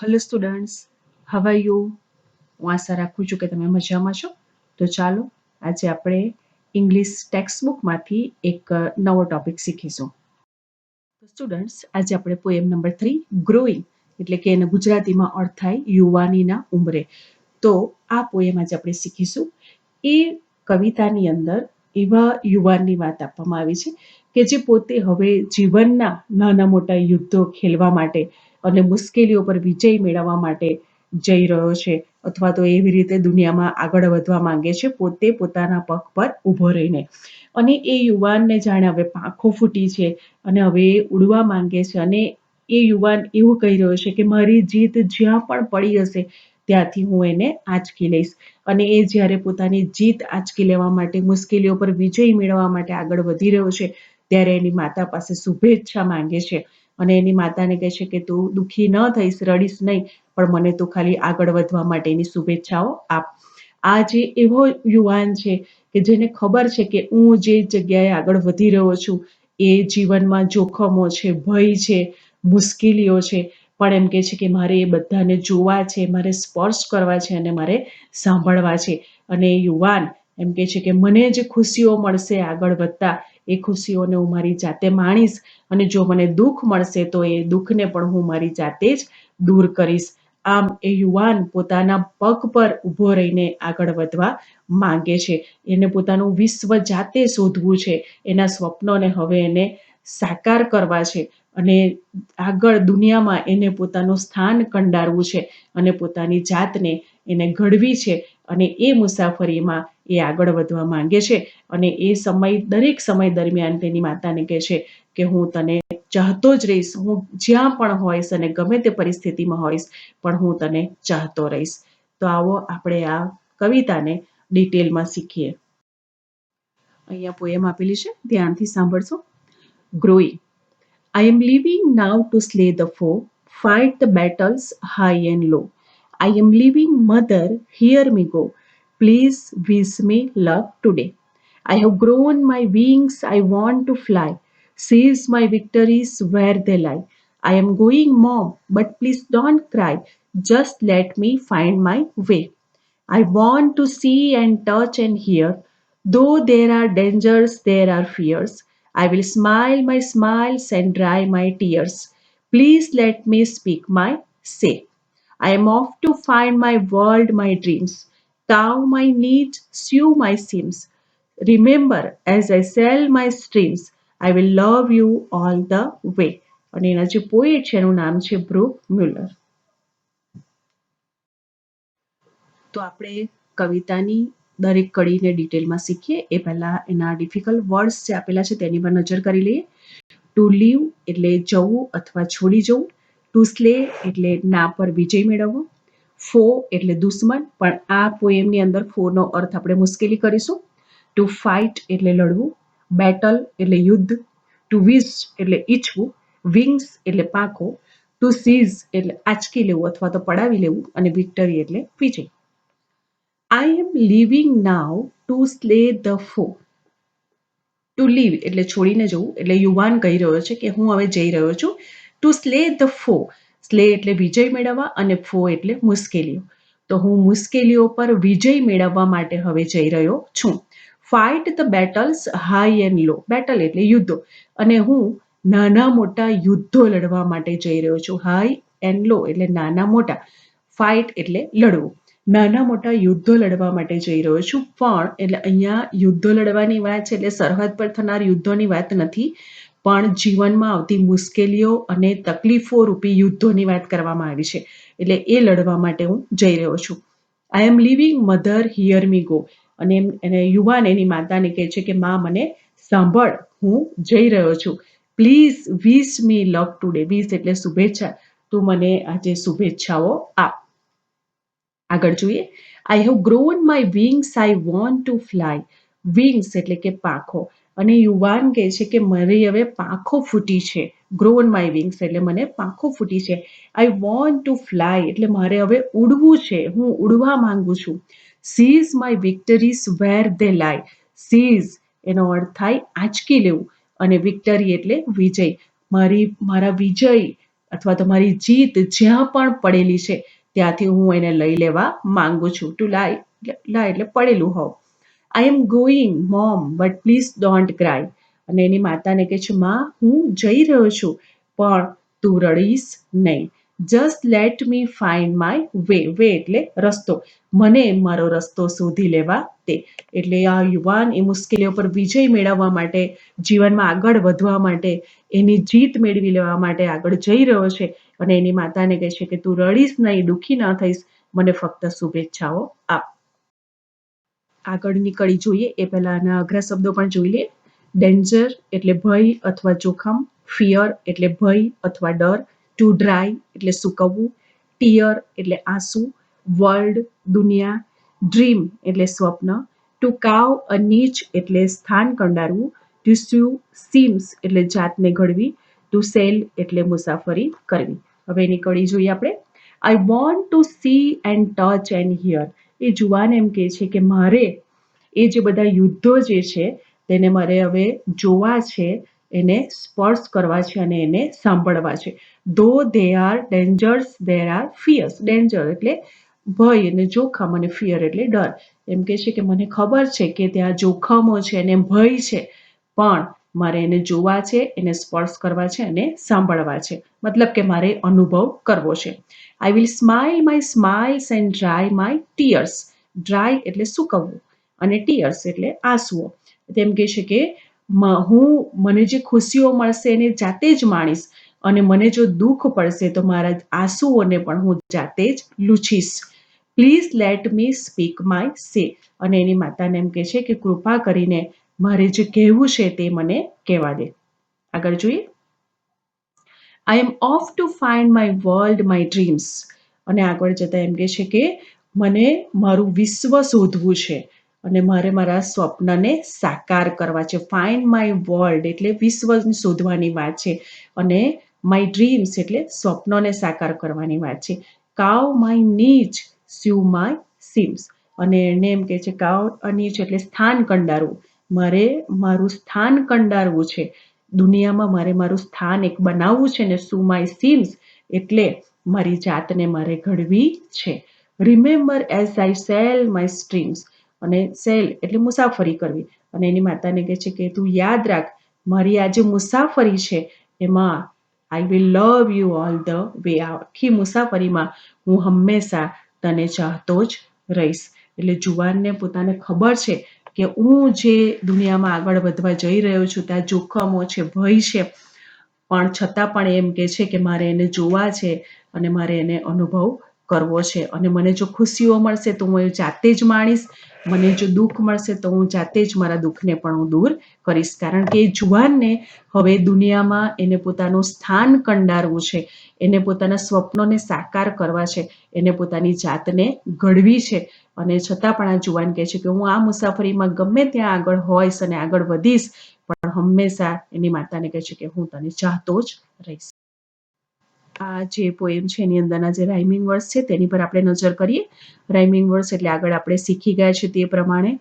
Hello students, how are you? હું આશા રાખું છું કે તમે મજામાં છો. તો ચાલો આજે આપણે ઇંગ્લિશ ટેક્સ્ટબુકમાંથી એક નવો ટોપિક શીખીશું. તો સ્ટુડન્ટ્સ, આજે આપણે પોએમ નંબર 3 ગ્રોઈંગ એટલે કે એને ગુજરાતીમાં અર્થ થાય યુવાનીના ઉંમરે. તો આ પોએમ આજે આપણે શીખીશું. એ કવિતાની અંદર એવા યુવાનની વાત આપવામાં આવી છે કે જે પોતે હવે જીવનના નાના મોટા યુદ્ધો ખેલવા માટે અને મુશ્કેલીઓ પર વિજય મેળવવા માટે જઈ રહ્યો છે, અથવા તો એવી રીતે દુનિયામાં આગળ વધવા માંગે છે પોતે પોતાના પગ પર ઊભો રહીને. અને એ યુવાનને જાણે હવે પાંખો ફૂટી છે અને હવે એ ઉડવા માંગે છે, અને એ યુવાન એવું કહી રહ્યો છે કે મારી જીત જ્યાં પણ પડી હશે ત્યાંથી હું એને આંચકી લઈશ. અને એ જ્યારે પોતાની જીત આંચકી લેવા માટે, મુશ્કેલીઓ પર વિજય મેળવવા માટે આગળ વધી રહ્યો છે, ત્યારે એની માતા પાસે શુભેચ્છા માંગે છે. અને એની માતાને કહે છે કે તું દુઃખી ન થઈશ, રડીશ નહીં, પણ મને તું ખાલી આગળ વધવા માટેની શુભેચ્છાઓ આપ. આ જે એવો યુવાન છે કે જેને ખબર છે કે હું જે જગ્યાએ આગળ વધી રહ્યો છું એ જીવનમાં જોખમો છે, ભય છે, મુશ્કેલીઓ છે, પણ એમ કે છે કે મારે એ બધાને જોવા છે, મારે સ્પર્શ કરવા છે અને મારે સાંભળવા છે. અને એ યુવાન એમ કે છે કે મને જે ખુશીઓ મળશે આગળ વધતા, એ ખુશીઓને હું મારી જાતે માણીશ, અને જો મને દુઃખ મળશે તો એ દુઃખને પણ હું મારી જાતે જ દૂર કરીશ. આમ એ યુવાન પોતાના પગ પર ઊભો રહીને આગળ વધવા માંગે છે. એને પોતાનું વિશ્વ જાતે શોધવું છે, એના સ્વપ્નોને હવે એને સાકાર કરવા છે, અને આગળ દુનિયામાં એને પોતાનું સ્થાન કંડારવું છે, અને પોતાની જાતને એને ઘડવી છે. અને એ મુસાફરીમાં એ આગળ વધવા માંગે છે. અને એ દરેક સમય દરમિયાન તેની માતાને કહે છે કે હું તને ચાહતો જ રહીશ, હું જ્યાં પણ હોઈશ અને ગમે તે પરિસ્થિતિમાં હોઈશ, પણ હું તને ચાહતો રહીશ. તો આવો આપણે આ કવિતાને ડિટેલમાં શીખીએ. અહીંયા પોએમ આપેલી છે, ધ્યાનથી સાંભળશો. Growing. I am leaving now to slay the foe, fight the battles high and low. I am leaving, mother, hear me go. Please wish me luck today. I have grown my wings, I want to fly. Seize my victories where they lie. I am going, mom, but please don't cry. Just let me find my way. I want to see and touch and hear. Though there are dangers, there are fears. I will smile my smiles and dry my tears. Please let me speak my say. I am off to find my world, my dreams. Cow my needs, sew my seams. Remember, as I sell my streams, I will love you all the way. અને એના જે poet છે એનું નામ છે brook મ્યુલર. તો આપણે કવિતાની દરેક કડીને ડિટેલમાં શીખીએ એ પહેલાં એના ડિફિકલ્ટ વર્ડ્સ જે આપેલા છે તેની પર નજર કરી લઈએ. ટુ લીવ એટલે જવું અથવા છોડી જવું. ટુ સ્લે એટલે ના પર વિજય મેળવવો. ફો એટલે દુશ્મન, પણ આ પોએમની અંદર ફોનો અર્થ આપણે મુશ્કેલી કરીશું. ટુ ફાઇટ એટલે લડવું. બેટલ એટલે યુદ્ધ. ટુ વિશ એટલે ઈચ્છવું. વિંગ્સ એટલે પાંખો. ટુ સીઝ એટલે આંચકી લેવું અથવા તો પડાવી લેવું. અને વિક્ટરી એટલે વિજય. I am leaving now to slay the foe. To leave એટલે છોડીને જવું, એટલે યુવાન કહી રહ્યો છે કે હું હવે જઈ રહ્યો છું. ટુ સ્લે ધ ફો, સ્લે એટલે વિજય મેળવવા, અને ફો એટલે મુશ્કેલીઓ. તો હું મુશ્કેલીઓ પર વિજય મેળવવા માટે હવે જઈ રહ્યો છું. Fight the battles high and low, battle એટલે યુદ્ધો, અને હું નાના મોટા યુદ્ધો લડવા માટે જઈ રહ્યો છું. હાઈ એન્ડ લો એટલે નાના મોટા, ફાઇટ એટલે લડવું. નાના મોટા યુદ્ધો લડવા માટે જઈ રહ્યો છું. પણ એટલે અહીંયા યુદ્ધો લડવાની વાત છે એટલે સરહદ પર થનાર યુદ્ધોની વાત નથી, પણ જીવનમાં આવતી મુશ્કેલીઓ અને તકલીફો રૂપી યુદ્ધોની વાત કરવામાં આવી છે. એટલે એ લડવા માટે હું જઈ રહ્યો છું. I am living, mother hear me go. અને એને યુવાન એની માતાને કહે છે કે માં મને સાંભળ, હું જઈ રહ્યો છું. Please wish me luck today. વિશ એટલે શુભેચ્છા, તું મને આજે શુભેચ્છાઓ આપ. આગળ જોઈએ. I have grown my wings, I want two fly. Wings એટલે કે પાંખો, અને યુવાન કહે છે કે મારી હવે પાંખો ફૂટી છે. ગ્રોન માય વિંગ્સ એટલે મને પાંખો ફૂટી છે. આઈ વોન્ટ ટુ ફ્લાય એટલે મારે હવે ઉડવું છે, હું ઉડવા માંગુ છું. Sees my victories where they lie. Sees એનો અર્થ થાય આંચકી લેવું, અને વિક્ટરી એટલે વિજય. મારા વિજય અથવા તો મારી જીત જ્યાં પણ પડેલી છે ત્યાંથી હું એને લઈ લેવા માંગુ છું. ટુ લાય, લાય એટલે પડેલું હોવ. I am going mom but please don't cry. અને એની માતાને કહે છે, માં હું જઈ રહ્યો છું પણ તું રડીશ નહીં. Just let me find my way. Way એટલે રસ્તો. મને મારો રસ્તો શોધી લેવા તે. એટલે આ યુવાન એ મુશ્કેલીઓ પર વિજય મેળવવા માટે, જીવનમાં આગળ વધવા માટે, એની જીત મેળવી લેવા માટે આગળ જઈ રહ્યો છે અને એની માતાને કહે છે કે તું રડીશ નહીં, દુઃખી ન થઈશ, મને ફક્ત શુભેચ્છાઓ આપ. આગળની કડી જોઈએ એ પહેલા આના અઘરા શબ્દો પણ જોઈ લે. ડેન્જર એટલે ભય અથવા જોખમ. ફિયર એટલે ભય અથવા ડર. ટુ ડ્રાય એટલે સૂકવવું. ટીયર એટલે આંસુ. વર્લ્ડ દુનિયા. ડ્રીમ એટલે સ્વપ્ન. ટુ કાવ અ નીચ એટલે સ્થાન કંડારવું. ટુ સ્યુ સીમ્સ એટલે જાતને ઘડવી. ટુ સેલ એટલે મુસાફરી કરવી. હવે એની કડી જોઈએ આપણે. I want to see and touch and hear. એ જુવાન એમ કહે છે કે મારે એ જે બધા યુદ્ધો જે છે તેને મારે હવે જોવા છે, એને સ્પર્શ કરવા છે અને એને સાંભળવા છે. ધો they are dangers there are fierce. Danger એટલે ભય અને જોખમ, અને ફિયર એટલે ડર. એમ કે છે કે મને ખબર છે કે ત્યાં જોખમો છે અને ભય છે, પણ મારે એને જોવા છે, એને સ્પર્શ કરવા છે અને સાંભળવા છે. મતલબ કે મારે અનુભવ કરવો છે. I will smile my smiles and dry my tears. Dry એટલે સૂકવવું અને ટીયર્સ એટલે આંસુઓ. તેમ કહે છે કે હું મને જે ખુશીઓ મળશે એને જાતે જ માણીશ, અને મને જો દુઃખ પડશે તો મારા આંસુઓને પણ હું જાતે જ લૂછીશ. Please let me speak my say. અને એની માતાને એમ કહે છે કે કૃપા કરીને મારે જે કહેવું છે તે મને કહેવા દે. આગળ જોઈએ. I am off to find my world my dreams. અને આગળ જતા એમ કહે છે કે મને મારું વિશ્વ શોધવું છે અને મારે મારા સ્વપ્નને સાકાર કરવા છે. ફાઇન્ડ માય વર્લ્ડ એટલે વિશ્વ શોધવાની વાત છે, અને માય ડ્રીમ્સ એટલે સ્વપ્નોને સાકાર કરવાની વાત છે. કાવ માય નીચ સ્યુ માય સીમ્સ. અને એને એમ કહે છે કાવ અનીચ એટલે સ્થાન કંડારવું. મારે મારું સ્થાન કંડારવું છે દુનિયામાં, મારે મારું સ્થાન એક બનાવવું છે ને સુ માય સીમ્સ એટલે મારી જાતને મારે ઘડવી છે. Remember as I cell my streams. અને સેલ એટલે મુસાફરી કરવી. અને એની માતાને કહે છે કે તું યાદ રાખ, મારી આ જે મુસાફરી છે એમાં I will love you all the way. આખી મુસાફરીમાં હું હંમેશા તને ચાહતો જ રહીશ. એટલે જુવાનને પોતાને ખબર છે કે હું જે દુનિયામાં આગળ વધવા જઈ રહ્યો છું ત્યાં જોખમો છે, ભય છે, પણ છતાં પણ એમ કે છે કે મારે એને જોવા છે અને મારે એને અનુભવ કરવો છે. અને મને જો ખુશીઓ મળશે તો હું એ જાતે જ માણીશ, મને જો દુઃખ મળશે તો હું જાતે જ મારા દુઃખને પણ હું દૂર કરીશ. કારણ કે એ જુવાનને હવે દુનિયામાં એને પોતાનું સ્થાન કંડારવું છે, એને પોતાના સ્વપ્નોને સાકાર કરવા છે, એને પોતાની જાતને ઘડવી છે. અને છતાં પણ આ જુવાન કહે છે કે હું આ મુસાફરીમાં ગમે ત્યાં આગળ હોઈશ અને આગળ વધીશ, પણ હંમેશા એની માતાને કહે છે કે હું તને ચાહતો જ રહીશ. આ જે પોએમ છે એની અંદરના જે રાઇમિંગ વર્ડ્સ છે તેની પર આપણે નજર કરીએ. રાઇમિંગ વર્ડ્સ એટલે આગળ આપણે શીખી ગયા છે તે પ્રમાણે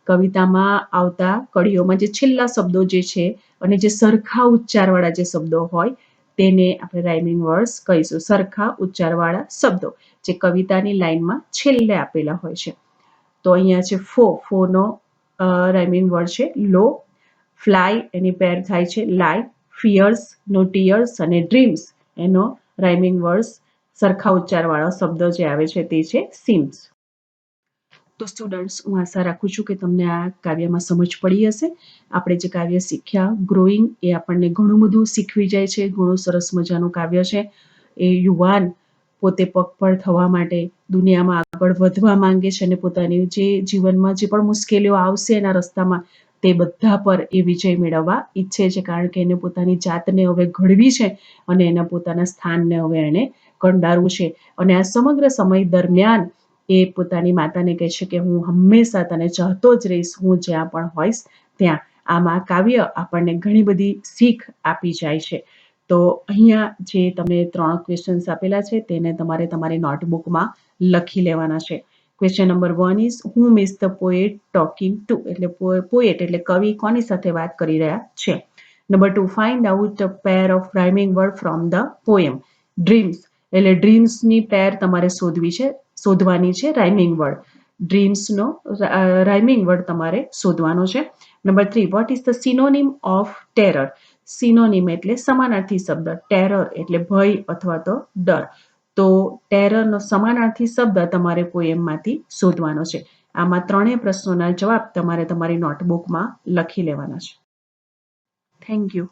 કવિતામાં આવતા કડીઓમાં જે છેલ્લા શબ્દો જે છે અને જે સરખા ઉચ્ચારવાળા જે શબ્દો હોય તેને આપણે રાઇમિંગ વર્ડ્સ કહીશું. સરખા ઉચ્ચારવાળા શબ્દો જે કવિતાની લાઈનમાં છેલ્લે આપેલા હોય છે. તો અહીંયા છે ફોનો રાઇમિંગ વર્ડ છે લો. ફ્લાય એની પેર થાય છે લાય. ફિયર્સ નો ટીયર્સ અને ડ્રીમ્સ એનો રાઇમિંગ વર્ડ્સ સરખા ઉચ્ચારવાળો શબ્દ જે આવે છે તે છે સીમ્સ. તો સ્ટુડન્ટ્સ, હું આશા રાખું છું કે તમને આ કાવ્યમાં સમજ પડી હશે. આપણે જે કાવ્ય શીખ્યા ગ્રોઈંગ એ આપણને ઘણું બધું શીખવી જાય છે. ઘણું સરસ મજાનું કાવ્ય છે. એ યુવાન પોતે પગભર થવા માટે દુનિયામાં આગળ વધવા માંગે છે અને પોતાની જે જીવનમાં જે પણ મુશ્કેલીઓ આવશે એના રસ્તામાં તે બધા પર એ વિજય મેળવવા ઈચ્છે છે. કારણ કે એને પોતાની જાતને હવે ઘડવી છે અને એના પોતાના સ્થાનને હવે એને કંડારવું છે. અને આ સમગ્ર સમય દરમિયાન એ પોતાની માતાને કહે છે કે હું હંમેશા તને ચાહતો જ રહીશ, હું જ્યાં પણ હોઈશ ત્યાં. આમાં કાવ્ય આપણને ઘણી બધી શીખ આપી જાય છે. તો અહીંયા જે તમને 3 ક્વેશ્ચન્સ આપેલા છે તેને તમારે તમારી નોટબુકમાં લખી લેવાના છે. Question number 1 is whom is the poet talking to? એટલે પોએટ એટલે કવિ કોની સાથે વાત કરી રહ્યા છે. Number 2, find out a pair of rhyming word from the poem. Dreams એટલે ડ્રીમ્સની પેર તમારે શોધવાની છે રાઇમિંગ વર્ડ. ડ્રીમ્સનો રાઇમિંગ વર્ડ તમારે શોધવાનો છે. Number 3, what is the synonym of terror? Synonym એટલે સમાનાર્થી શબ્દ, ટેરર એટલે ભય અથવા તો ડર. તો ટેરરનો સમાનાર્થી શબ્દ તમારે પોએમમાંથી શોધવાનો છે. આમાં ત્રણેય પ્રશ્નોના જવાબ તમારે તમારી નોટબુકમાં લખી લેવાના છે. Thank you.